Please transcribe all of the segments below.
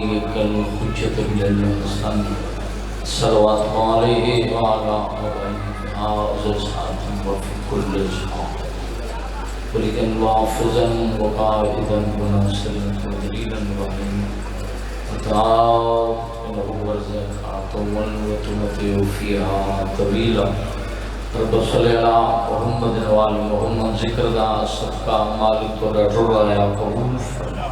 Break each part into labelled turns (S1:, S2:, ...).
S1: وليك الحجة بن الحسن صلوات عليه وعلى آله هذا ساعة وفي كل ساعة ولكن وحافظا وقائدا وناصرا ودليلا وعليا وتعالى إنه ورزقك وتمتع فيها طويلا رب صلی اللہ محمد وآل محمد ذکر دا صدقہ مالک تو ڈر رہا ہے قبول فرما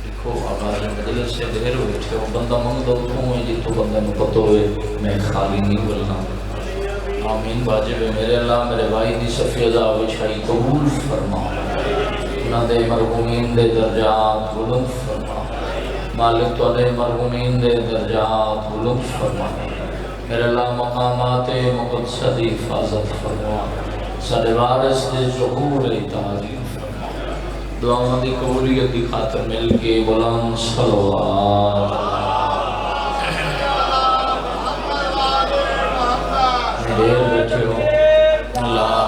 S1: دیکھو آغاز مجلس سے دیر ہوئے تھے وہ بندہ منگ دو تو ہوئے جی تو بندہ میں پتہ ہوئے میں خالی نہیں بلنا آمین واجب ہے میرے اللہ میرے بھائی دی صفی ازا وچھائی قبول فرما انہاں دے مرحومین دے درجات بلند فرما مالک تو دے مرحومین دے درجات بلند فرما میرے اللہ مقامات مقدسہ دی حفاظت فرما سارے وارث دے ظہور تعریف فرما دعاؤں دی قبولیت دی خاطر مل کے بلند صلوات دیر بیٹھے ہو اللہ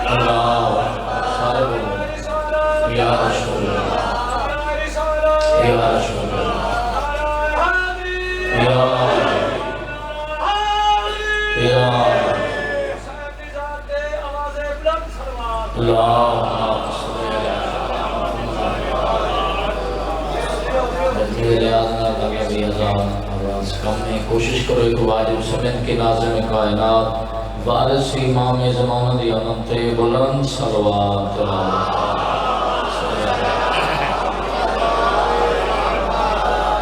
S1: اللہ سارے بولو یا رسول اللہ یا رسول اللہ کوشش کرو ایک واجب سمن کے ناظم کائنات وارث امام زمان دی انت بلند صلوات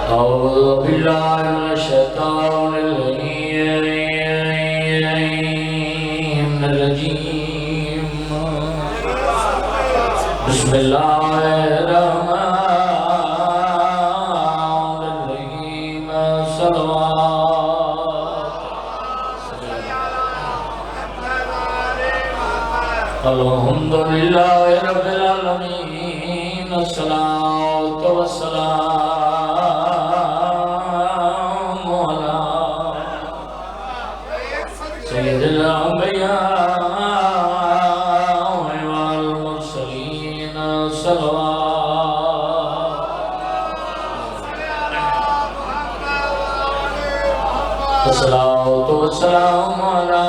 S1: اعوذ باللہ من الشیطان الرجیم بسم اللہ الرحمن الرحیم صلوات الحمدللہ رب العالمین الصلاة والسلام سید الانبیاء والمرسلین صلوات الصلاة والسلام علی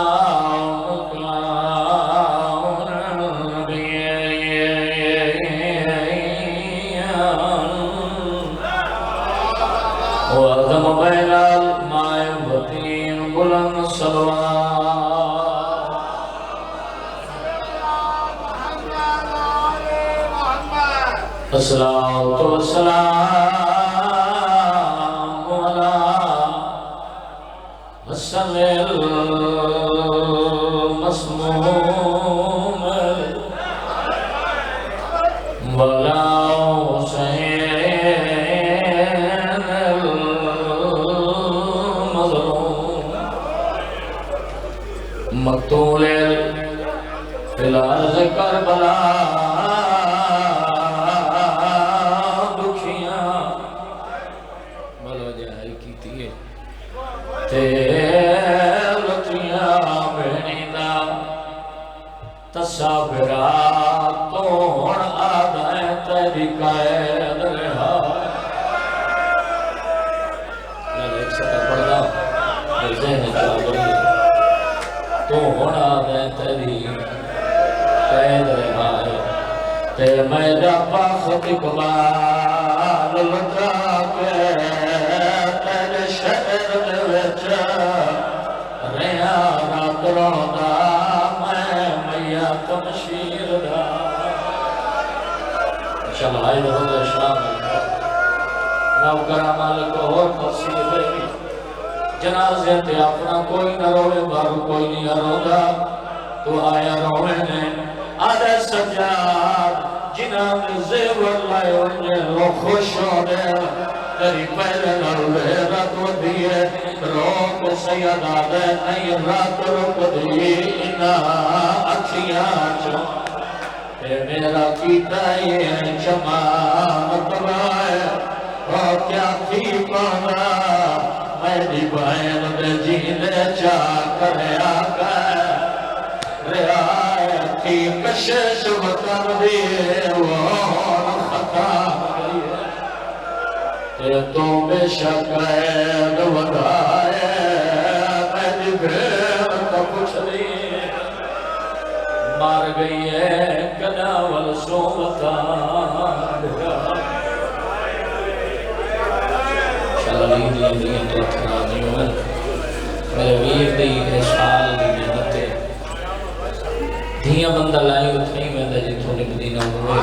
S1: وعظم بین الماء والطین بلند صلوات الصلاة والسلام علی الصل المسموم ولا حسین المظلوم مقتول فی الارض کربلا دکھیاں بلو جائی کی تیئے تیرتیاں بینیدہ تصابرات توڑ آدھائیں تیری قید رہا ایک سطح پڑھ دا ذہن چاہتا ہے توڑ آدھائیں تیری قید رہا ہے تے میرا باخت اقبال لٹا کے تیرے شہر دے وچ رہا رات روندہ میں میاں تمشیر دا انشاءاللہ آئی رہو اسلام نوکرہ مالک اور تفصیل بیٹی جنازے تے اپنا کوئی نہ روے بارو کوئی نہیں رو دا تو آیا روے نے آدھے سجاد جنہاں دے زیور لائے انجھے رو خوش ہو دے تیری پہلے نروے رات و دیئے روک سید آدھے نہیں رات روک دیئے انہا اکھیاں چو اے میرا کیتا یہ جمان تبائے اور کیا تھی پانا میری بہن دے جینے چاہ کرے آقا رعایت کی کشش وطن دیئے وہ خطا تو بے شک عید ودائے میری بھیڑ کا پوچھ لی مار گئی ہے گداول سومتان شالی دیا تو اتنا نہیں ہوئے میرے ویر دی سال دی محنتے دھیاں بندہ لائی اتنی میں دا جتوں نے مدینہ ہوئے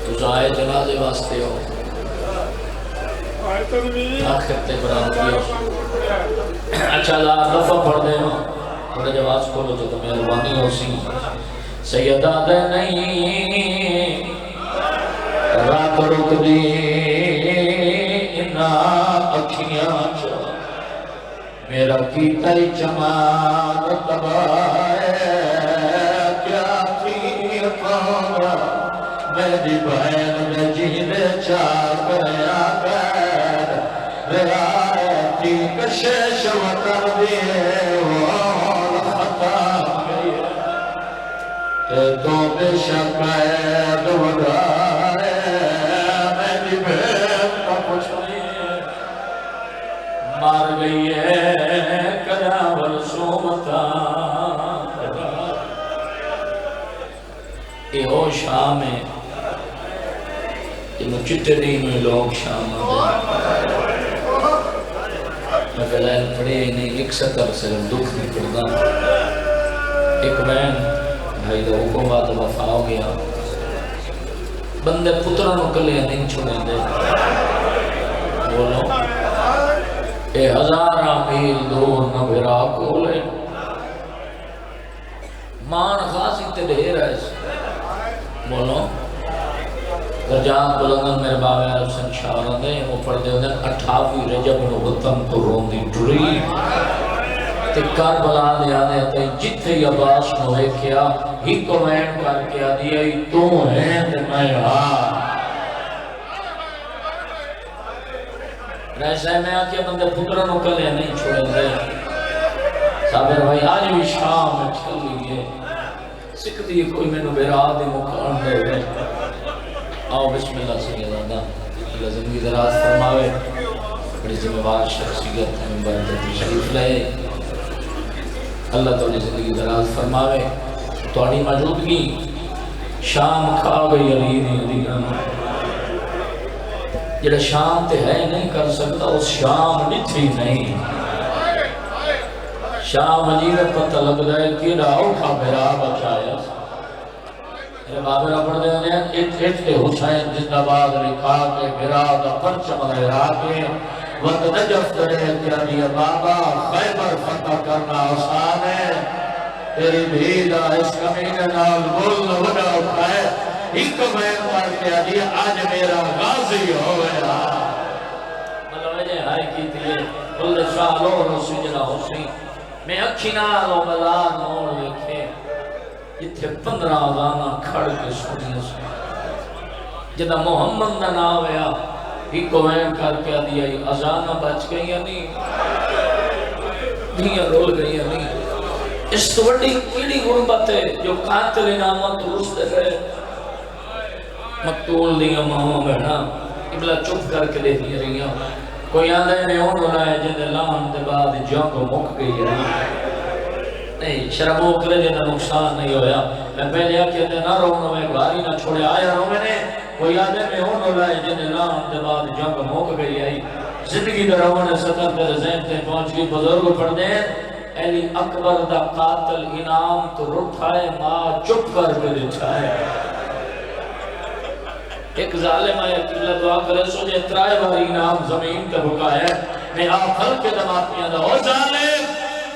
S1: تو زائے جنازے واسطے ہو آخر تے بران کیا اچھا لا دفع پڑھ دے نا بڑے جواز کھولو جو تمہیں الوانی ہو سی سیدہ دے نہیں رات رک دی انہا اکھیاں چا میرا کیتا ہی چمان تبائے کیا تھی پانا میری بہن میں جینے چاہ کریا کر رعایتی کشش وطن دیئے وال خطا گئی تو بے شک عید ودائے میری بہن کا کچھ نہیں مار گئی ہے کداول سومتان یہ ہو شام ہے یہ مجھتے دین میں لوگ شام آدھے میں فیلائن پڑے نہیں ایک ستر سے دکھ نہیں پڑتا ایک بین بھائی دا حکم بات وفا ہو گیا بندے پترانوں کلے نہیں چھوڑیں دے بولو اے ہزارہ میل دور نہ بھرا کولے مان خاصی تے ڈھیر ہے بولو رجان بلندن میرے باوے عرب سنشارہ دے وہ پڑھ دے ہوندے 28 رجب نو وطن تو روندی ڈری تے کربلا دے آنے تے جتھے عباس نو ہے کیا ہی کو مین کر کے آدیا ہی تو ہیں تے میں رہے میں آکے بندے پتروں نو کلے نہیں چھوڑیں دے صابر بھائی آج بھی شام میں چل لیے سکتی کوئی میں نو بیرا دے مکان دے ہوئے آؤ بسم اللہ سیدہ اللہ زندگی دراز فرماوے بڑی ذمہ دار شخصیت ہے مبارک تشریف لائے اللہ تعالی زندگی دراز فرماوے تواڈی موجودگی شام کھا گئی علی دی دینا جڑا شام تے ہے نہیں کر سکتا اس شام نتھی نہیں شام عجیب پتہ لگ رہا ہے کہ اٹھا میرا بچایا میرے بابر اپڑ دے ہیں اٹھتے حسین زندہ باد رکھا کے براد پرچم لہرا کے وقت نجف کرے کیا دیا بابا خیبر فتح کرنا آسان ہے تیری بھیدہ اس کمینے نال بول وڈا اٹھائے ایک میں کر کے دیا آج میرا غازی ہو گیا ملوجہ ہائی کی تھی بلد شاہ لو سجنہ حسین میں اکھی نالو بلار موڑ لکھے جتھے 15 آزانہ کھڑ کے سنیا سے جدہ محمد نہ ناویا ہی کو وین کر کے دیا ہی آزانہ بچ گئی یا نہیں دھیاں رول گئی یا نہیں اس تو بڑی کیڑی غربت ہے جو قاتل نامت رسل ہے مقتول دیا ماما بہنا ابلا چپ کر کے لے دیا رہی ہیں کوئی آدھے میں انہوں لائے جن لام دے بعد جنگ مک گئی ہے نہیں شرمو کرے جنہ نقصان نہیں ہویا میں پہلے آکے دے نہ رونا میں گھاری نہ چھوڑے آیا رو میں نے کوئی آدھے میں انہوں لائے جن لام دے بعد جنگ مک گئی ہے زندگی در رونے سطر در زین تے پہنچ گئی بزرگ پڑھ دیں علی اکبر دا قاتل انعام تو رٹھائے ماں چپ کر کے دچھائے ایک ظالم آیا کہ اللہ دعا کرے سو جے ترائے باری انعام زمین کا بھکا ہے میں آخر کے دماتیاں دا او ظالم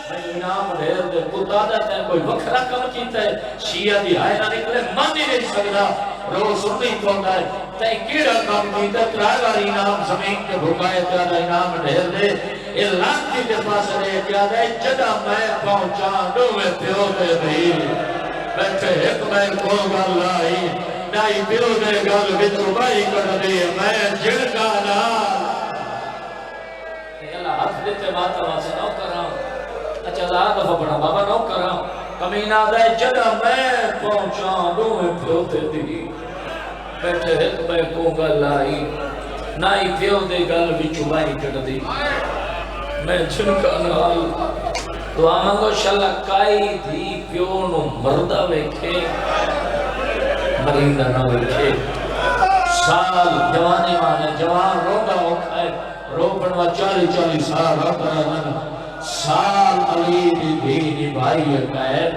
S1: میں انعام دھیر دے کتا دیتا ہے کوئی وکھرا کم کیتا ہے شیعہ دی آئے نہ نکلے من ہی نہیں سکتا رو سنی کھوٹا ہے تائیں کیڑا کم کیتا ہے ترائے باری انعام زمین کے بھکا ہے تیارا انعام دھیر دے یہ لانتی کے پاس رہے کیا دے جدہ میں پہنچا دو میں پیو دے بھی بیٹھے ایک میں کو گل لائی نائی پیو دے گل بتر بائی کر دے میں جڑکا نا اللہ حف دیتے ماتا واسے نو کراؤں اچھا اللہ دفع پڑھا بابا نو کراؤں کمینہ دے جدہ میں پہنچا دو میں پیو دے دی بیٹھے ایک بے کو گل آئی نائی پیو دے گل بھی چبائی کر دی میں چھنکا نال دعا مانگو شلک کائی تھی پیو نو مردہ ویکھے مرندہ نہ ویکھے سال جوانے مانے جوان روگا ہوکھائے روپنوا 40 سال رکھنا سال علی دی دینی بھائی اکائے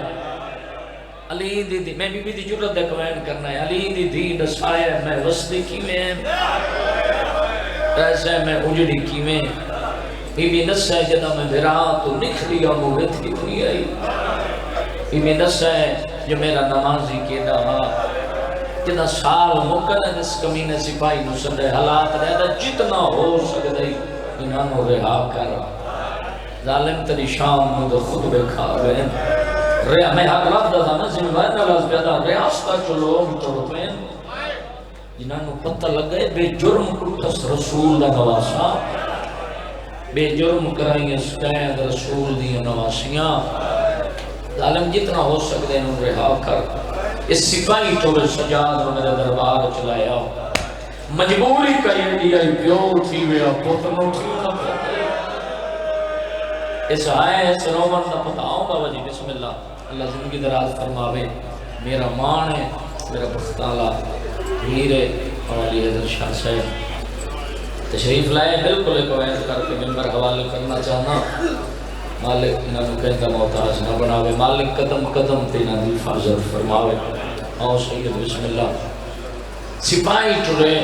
S1: علی دی میں بی دی جرت دکوین کرنا ہے علی دی دین سائے میں وسطی کی میں ایسے میں اجڑی کی میں بی بی نس ہے جدہ میں بھران تو نکھلیا موہت کتنی آئی بی بی نس ہے جو میرا نمازی کے دہا جدہ سال مکن ہے جس کمینے سپاہی نو سندے حالات رہتا جتنا ہو سکتے انہوں رہا کر ظالم تری شام نو در خود بکھا گئے میں حق لفظ تھا نا زمین نواز پیدا ریاستہ چلو مطلبین جنہوں پتہ لگے بے جرم کرتس رسول دا نواسا بے جرم کرائیں گے سکین رسول دی نواسیاں ظالم جتنا ہو سکتے انہوں رہا کر اس سپاہی چوبے سجاد میرے دربار چلایا مجبوری کا یہ دیا پیور تھی ویا پتنوں تھی نہ پتے اس آئے اس رومن دا پتاؤں بابا جی بسم اللہ اللہ زندگی دراز فرماوے میرا مان ہے میرا بختالہ میرے اولی حضرت شاہ صاحب تشریف لائے بالکل ایک وعید کر کے ممبر حوالے کرنا چاہنا مالک انہوں کہتا محتاج نہ بناوے مالک قدم قدم تینا دی حفاظت فرماوے آؤ سید بسم اللہ سپاہی چڑے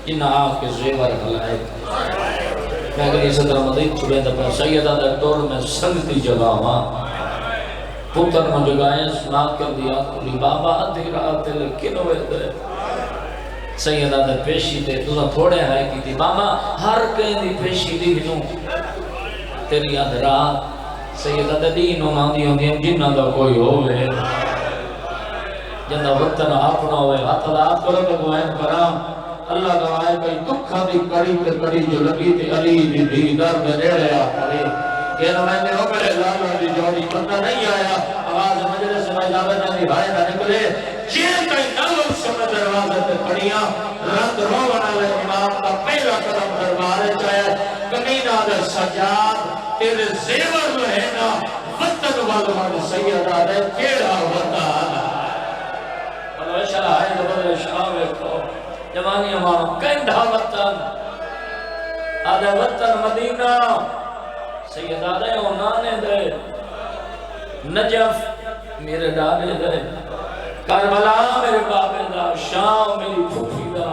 S1: انہا آکے زیور حلائے میں اگلی صدر مدید چڑے دپا سیدہ در دور میں سنگتی جگہ ہوا پتر نو جگائیں سنات کر دیا کلی بابا آدھی رات لیکن ہوئے دے سیدہ در پیشی دے تو تھوڑے ہے کی تھی بابا ہر کہیں دی پیشی دی ہنوں تیری آدھ رات سیدہ در دینوں نہ دی ہوں دی جنہ دا کوئی ہوئے جنہ وطن اپنا ہوئے حتلات کرو کہ گوائن کرام اللہ گوائے کئی دکھا دی کڑی تے کڑی جو لگی تھی علی دی دی در میں نیڑے آکھرے کہنا میں نے ہو میرے لالا دی جوڑی بندہ نہیں آیا آواز مجلس میں جاوے نہ دی بھائی نہ نکلے چین کئی نلو سمجھ دروازے تے کڑیاں رند رونا لے امام کا پہلا قدم دربارے چاہے کمینہ دے سجاد تیرے زیور لہنا وطن والوان سیدہ دے کیڑا وطن اللہ شاہ ہے دبر شاہ ویکھو جوانی ہمارا کندھا وطن آدھے وطن مدینہ سیدہ دے اونانے دے نجف میرے ڈالے دے کربلا میرے بابے دا شام میری پھوپھی دا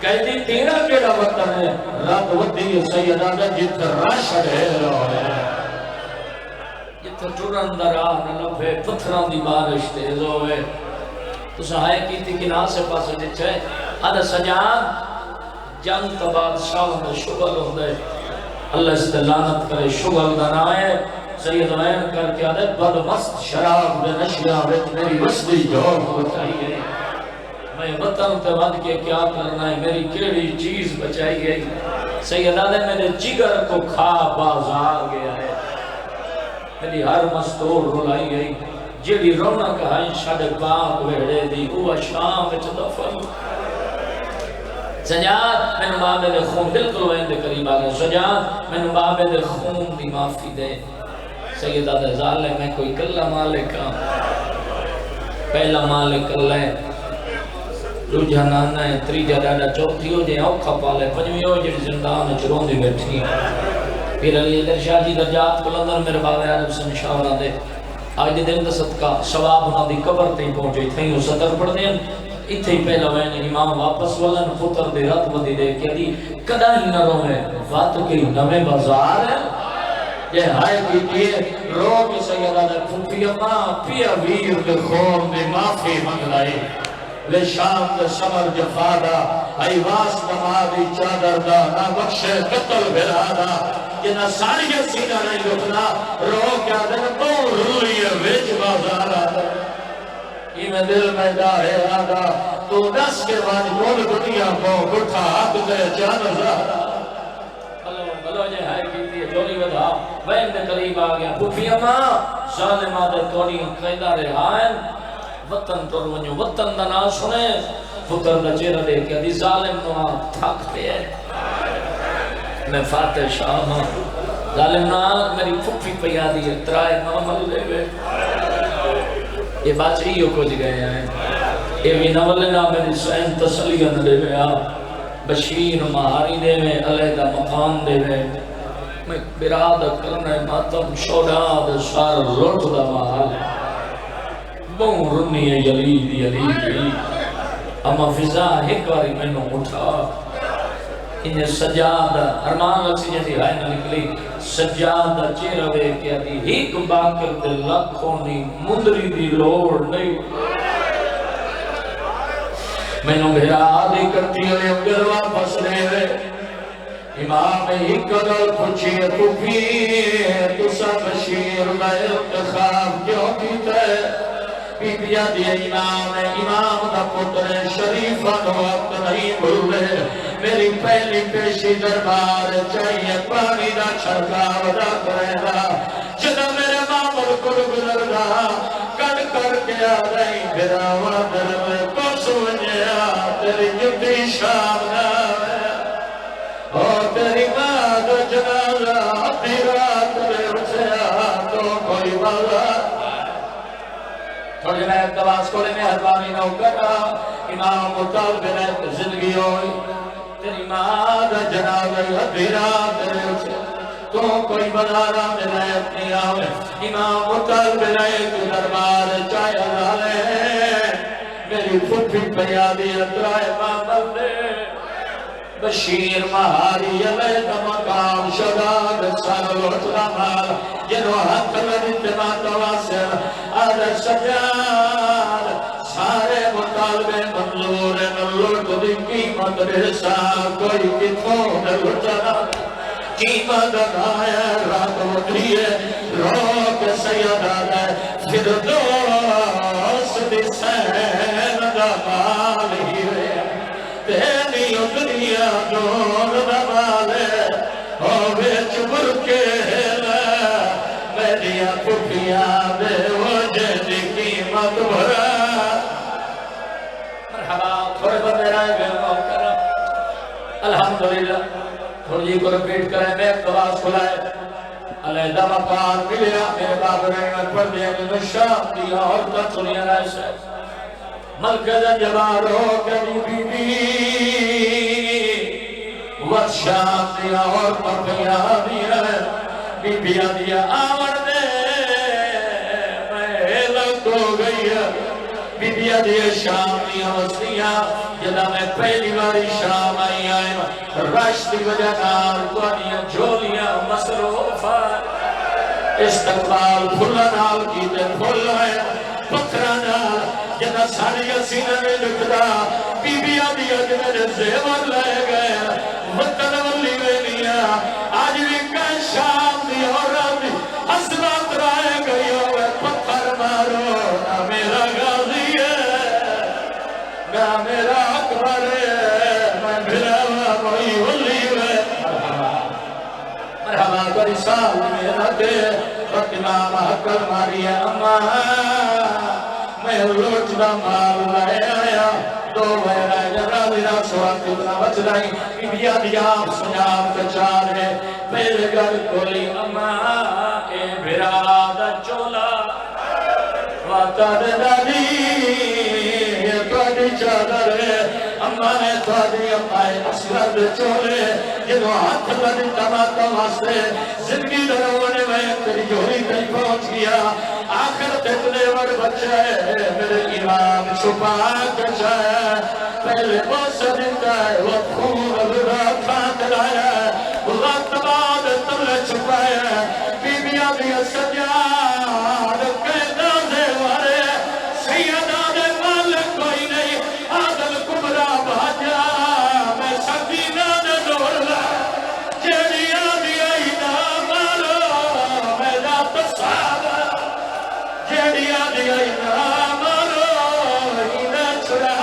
S1: کہتی تیرا کیڑا وطن ہے رات ودی سیدہ دے جت رش ڈھیر ہوئے جت ٹرن درہ نلفے پتھران دی بارش تیز ہوئے تو سہائے کی تھی کنار سے پاس جچے آدھا سجان جنگ تا بادشاہ میں شغل ہوندے اللہ اس لعنت کرے شغل دنائے سید وین کر کے آدھے بدمست شراب بے نشیاں ویچ میری وسلی جوڑ ہو چاہیے میں وطن تے ود کے کیا کرنا ہے میری کیڑی چیز بچائی گئی سید آدھے میرے جگر کو کھا بازار گیا ہے میری ہر مستور رلائی گئی جیڑی رونق ہے شاڑے پاک ویڑے دی اوہ شام وچ دفن سجاد میں بابے دے خون بالکل وین دے قریب آگے سجاد میں بابے دے خون دی معافی دے سیدہ دے ظالے میں کوئی کلہ مالک ہاں پہلا مالک اللہ ہے دوجہ نانا ہے تریجہ ڈاڈا چوتھی ہو جائے اوکھا پالے پنجوی ہو جائے زندان چرون دی بیٹھی پھر علی در شاہ جی درجات کلندر میرے بابے عرب سے مشاورہ دے آج دن دا صدقہ ثواب نہ دی قبر تے پہنچے تھیں وہ صدر پڑھ دیں اتھے ہی پہلا وین امام واپس ولن پتر دے رات بدی دے کیا دی کدا ہی نہ روے وات کی نوے بازار ہے یہ ہائے کی دیئے رو کی سیدہ دے پھوپی اماں پیا ویر دے خون دے معافی منگلائی لے شام دے سمر جفادہ آئی واس نمادی چادر دا نہ بخش قتل بھرادا یہ نہ ساری سینہ نہیں لکھنا رو کیا دے تو روئی ویچ بازار آدھا یہ میں دل میں جاہے آگا تو دس کے بعد مول دنیا کو گٹھا حق دے جان زہرا بلو جے ہائے کیتی ہے جولی ودھا وین دے قریب آگیا پھوپی اماں ظالمہ دے تونی قیدہ رہائن وطن تر ونیو وطن دا نا سنے پتر دا چہرہ دیکھ کے دی ظالم نو آپ تھک پہ ہے میں فاتح شاہ ماں ظالم نو آپ میری پھپی پیا دی اترائے محمد لے گئے یہ بات چاہیے کچھ گئے ہیں یہ بھی نولنا میری سین تسلیہ دے گیا بشیر مہاری دے میں علیدہ مقام دے میں برادہ کرنے ماتم شوداد سار لوٹ دا محال بہن رنی ہے یلید اما فضا ایک باری میں نے اٹھا انہیں سجادہ ارمان لکسی جیسی آئے نہ نکلی سجادہ چیرہ بے کیا دی ایک باکر دے لکھونی مدری دی لوڑ نہیں میں نے بھیرا آدھی کرتی ہوئے اگر واپس رہے ہوئے امام ایک قدر پوچھئے تو پھر تو سا بشیر میں انتخاب کیوں کیتا ہے بیا دی امام دا پتر شریفہ نو وقت نہیں بھولے میری پہلی پیشی دربار چاہیے پانی دا چھڑکاو دا کرے دا جنا میرے مامل کو گزر دا کڑ کر کے آ رہی پھرا وادر میں کو سونیا تیری جبی شام دا اور تیری ماں دا جنازہ اپنی رات میں اٹھیا تو کوئی والا تھوڑی میں اقتباس کو لے میں حربانی نو کرا امام مطالب نے زندگی ہوئی تیری ماں دا جنازہ اپنی رات میں اٹھیا تو کوئی بنارا میں اپنی آوے امام مطالب نے دربار چاہیا ڈالے میری پھوپی پیادی اترائے مامل دے بشیر مہاری علیہ مقام شداد سر لوٹنا مال جنو حق لدت ماتواسر آدھر سجاد سارے مطالبے منظور نلوٹ دی قیمت رسا کوئی کتوں نلوٹنا قیمت آیا رات مدریے روک سیدہ دے پھر دوست دی سین دا مال ہی رہے تیری دنیا دون دمالے او بیچ برکے لے میری پھوپیا دے وجہ دی قیمت بھرا مرحبا تھوڑے بندے رائے گئے موقع الحمدللہ تھوڑی کو رپیٹ کریں میں اقتباس کھلائے علیدہ مقام ملیا میرے باب رحمت پر دیا کہ نشاہ دیا اور تک سنیا رائے سے ملکہ جبار ہو کبھی بی بی ورشان دیا اور پپیا دیا بی بیا دیا آور دے میں لگ ہو گئی بی بیا دیا شام دیا وستیا جدا میں پہلی باری شام آئی آئے رشتی وجہ نال کوانیا جولیا مصروفہ استقبال پھلا نال کیتے پھل ہے پتھرہ نال جنا ساری سینہ میں لکھدا بی بی آدیا جنہیں زیور لے گئے مطلع ولی میں لیا آج بھی کئی شام دی اور رات حسرات رائے گئی ہوئے پتھر مارو نہ میرا غازی ہے نہ میرا اکبر ہے میں بھراوا کوئی ولی ہے مرحبا کوئی سال میرا دے امام حقر ماری اما میں لوٹ دا مال لائے آیا دو بہرہ جرہ دینا سواتی بنا بچ رہی بیا دیا سنیاب کچار ہے پہلے گر کولی اما اے بھرادہ چولا واتر دادی یہ توڑی چادر ہے اما ہے توڑی امائے اسرد چولے جنو ہاتھ لڑی تماتا واسے زندگی درونے میں تیری جوری کئی پہنچ گیا آخر تکلے وڑ بچہ ہے میرے امام چھپا کچھا ہے پہلے وہ سجدہ ہے وہ خون ابرا کھانت لایا ہے وقت بعد تمہیں چھپایا ہے بی بی آدیا سجاد قیدہ دے وارے سیدہ دے مالک کوئی نہیں آدل کبرا بھاجا میں سکینہ دے دولا جیڑی آدیا اینا مارو میرا تصادہ جیڑی آدیا اینا مارو اینا چھڑا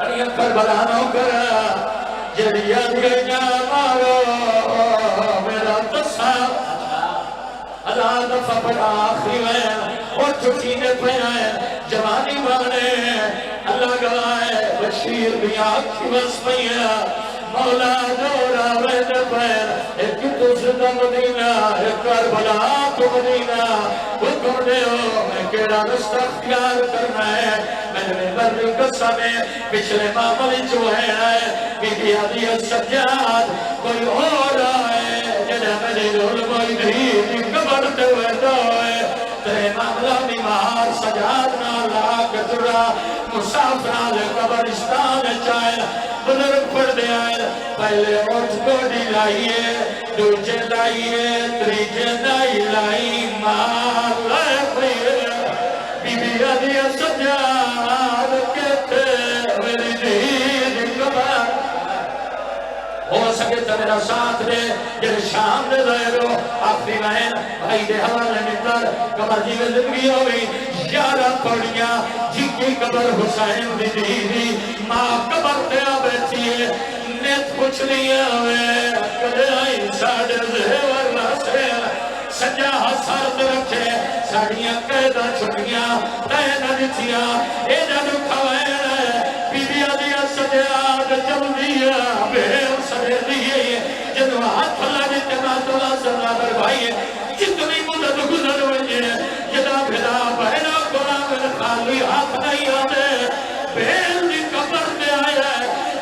S1: انہیں کربلا نو کرا جیڑی آدیا اینا مارو میرا تصادہ اللہ دفع پر آخری میں اور چھٹی نے پہ آئے جوانی بانے اللہ گوائے بشیر بھی آنکھی بس پہیا مولا جورا وید پیر ایک تجھتا مدینہ ایک کربلا تو مدینہ حکم دے ہو میں کیڑا رستہ اختیار کرنا ہے میں نے بردی قصہ میں پچھلے معاملی جو ہے بی بی عدیت سجاد کوئی اور آئے جنہیں میری علمائی نہیں کبرتے ہوئے دوئے ترے معاملہ بیمار سجاد نالا کترا مسافران قبرستان چاہے بزرگ پڑھ دے آئے پہلے اٹھ کوڑی لائیے دوجے لائیے تریجے نائی لائی مار لائے پڑھئے بی بی عدیت سجاد کہتے میری دید قبر ہو سکے تو میرا ساتھ دے جن شام دے ظاہرو آخری مہین بھائی دے حوالے مطلر قبر جی میں زندگی ہوئی یارہ پڑھیا جی کی قبر حسین دی دی ماں قبر تے بیٹھی ہے نیت پوچھ لیا ہوئے کدے آئی ساڑھے زیور سے سجا حسارت رکھے ساڑھیاں قیدہ چھٹیاں قیدہ دتیاں ایدہ دکھوائے بی بی عدیت سجاد جل دیا بہر سرے دیئے جنو ہاتھ اللہ دیتے ماتو اللہ صلی اللہ پر بھائیے جتنی مدد گزر ہوئے جنا بھیدا بہنا قرآن خالی ہاتھ نہیں آنے بہر دی قبر دے آئے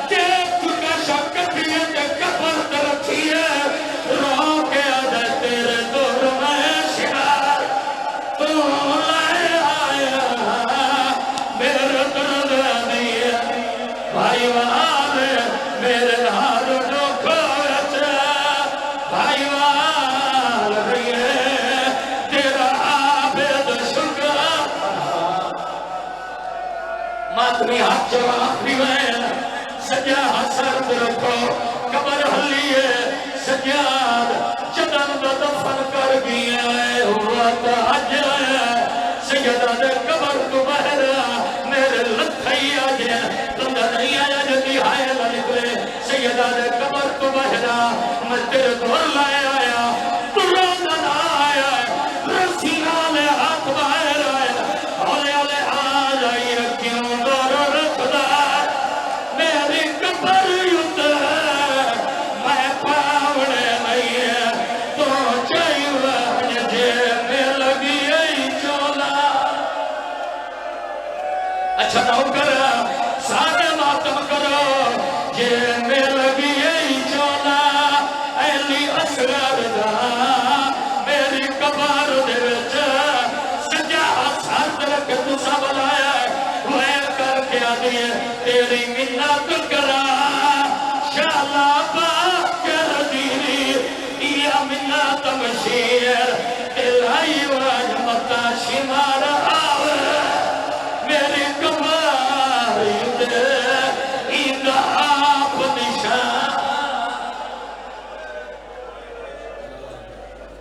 S1: کہ چکا شکت دیئے کہ قبر درکھیے رو کے آدھے تیرے دور میں شکار تو لائے آیا میرے درد نہیں ہے بھائی وہاں میرے ہاتھ جو کھوچے بھائی وہاں رہیے تیرا عابد شکر ماتمی ہاتھ جو آخری میں سجا حسر رکھو قبر حلیے سجاد جدن دفن کر گیا ہے ہوا تاج ہے سجدہ دے قبر تو بہرا میرے لتھائی آجے تندہ نہیں آیا جدی آئے لنکلے سیدہ دے قبر تو بہرا میں تیرے دور لائے آیا ترادن آیا رسیلہ لے ہاتھ باہر آیا اولے اولے آج آئی کیوں دور رکھدا میری قبر یوتے میں پاوڑے نہیں ہے تو چاہیے جے میں لگی ای چولا اچھا نہ کرا سارے ماتم کرو یہ میں لگی ای چولا ایلی اسرار دا میری قبر دے وچ سجا ساتھ رکھ تو سب لایا وہ کر کے آدھے تیری منت کرا شالا پاک کر دیری یا منت مشیر